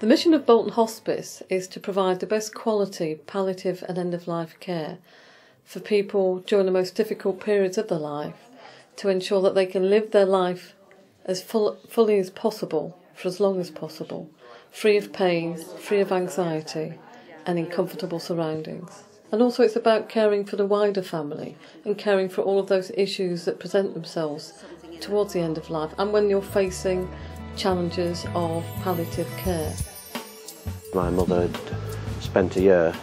The mission of Bolton Hospice is to provide the best quality palliative and end-of-life care for people during the most difficult periods of their life, to ensure that they can live their life as fully as possible for as long as possible, free of pain, free of anxiety and in comfortable surroundings. And also it's about caring for the wider family and caring for all of those issues that present themselves towards the end of life and when you're facing challenges of palliative care. My mother had spent a year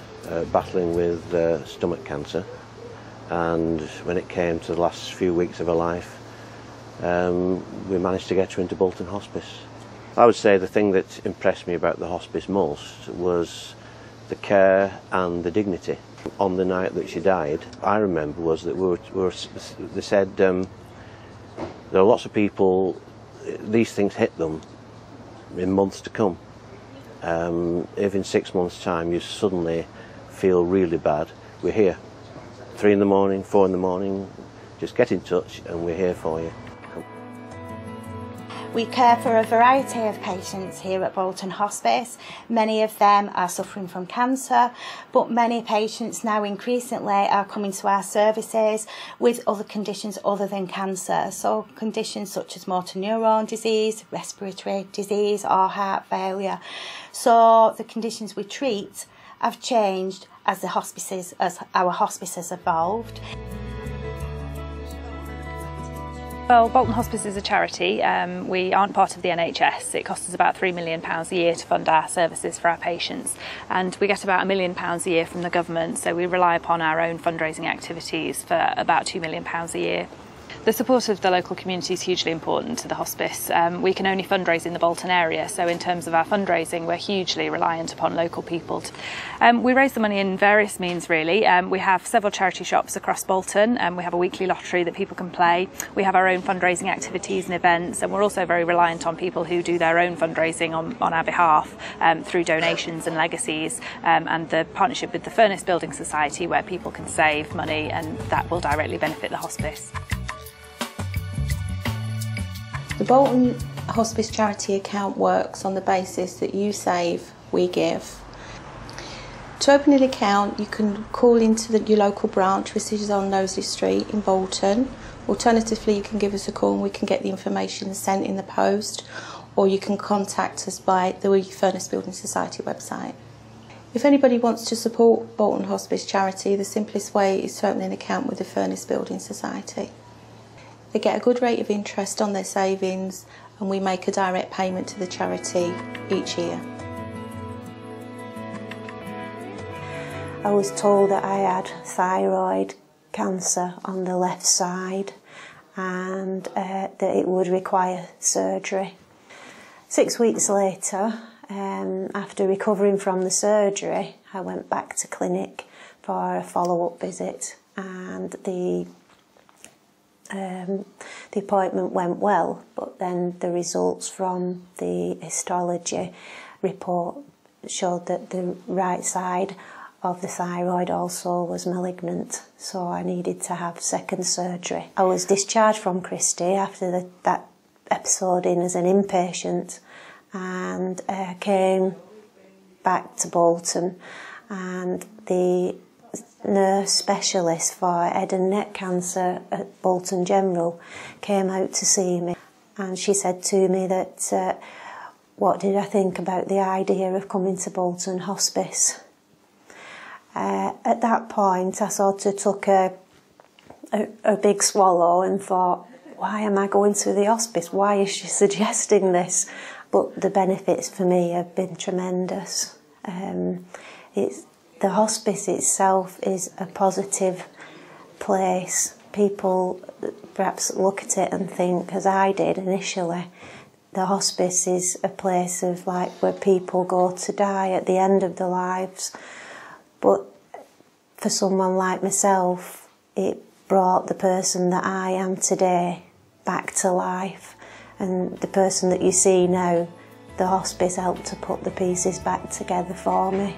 battling with stomach cancer, and when it came to the last few weeks of her life, we managed to get her into Bolton Hospice. I would say the thing that impressed me about the hospice most was the care and the dignity. On the night that she died, I remember was that they said there are lots of people, these things hit them in months to come. If in 6 months' time you suddenly feel really bad, we're here. 3 in the morning, 4 in the morning, just get in touch and we're here for you. We care for a variety of patients here at Bolton Hospice. Many of them are suffering from cancer, but many patients now increasingly are coming to our services with other conditions other than cancer. So conditions such as motor neuron disease, respiratory disease or heart failure. So the conditions we treat have changed as our hospice has evolved. Well, Bolton Hospice is a charity. We aren't part of the NHS. It costs us about £3 million a year to fund our services for our patients, and we get about £1 million a year from the government, so we rely upon our own fundraising activities for about £2 million a year. The support of the local community is hugely important to the hospice. We can only fundraise in the Bolton area, so in terms of our fundraising we're hugely reliant upon local people. We raise the money in various means really. We have several charity shops across Bolton, and we have a weekly lottery that people can play. We have our own fundraising activities and events, and we're also very reliant on people who do their own fundraising on our behalf through donations and legacies, and the partnership with the Furnace Building Society where people can save money and that will directly benefit the hospice. The Bolton Hospice charity account works on the basis that you save, we give. To open an account, you can call into your local branch, which is on Knowsley Street in Bolton. Alternatively, you can give us a call and we can get the information sent in the post, or you can contact us by the Furnace Building Society website. If anybody wants to support Bolton Hospice charity, the simplest way is to open an account with the Furnace Building Society. They get a good rate of interest on their savings, and we make a direct payment to the charity each year. I was told that I had thyroid cancer on the left side and that it would require surgery. 6 weeks later, after recovering from the surgery, I went back to clinic for a follow-up visit, and the appointment went well, but then the results from the histology report showed that the right side of the thyroid also was malignant, so I needed to have second surgery. I was discharged from Christie after that episode in as an inpatient, and came back to Bolton, and the nurse specialist for head and neck cancer at Bolton General came out to see me, and she said to me that what did I think about the idea of coming to Bolton Hospice. At that point I sort of took a big swallow and thought, why am I going to the hospice? Why is she suggesting this? But the benefits for me have been tremendous. The hospice itself is a positive place. People perhaps look at it and think, as I did initially, the hospice is a place of where people go to die at the end of their lives. But for someone like myself, it brought the person that I am today back to life. And the person that you see now, the hospice helped to put the pieces back together for me.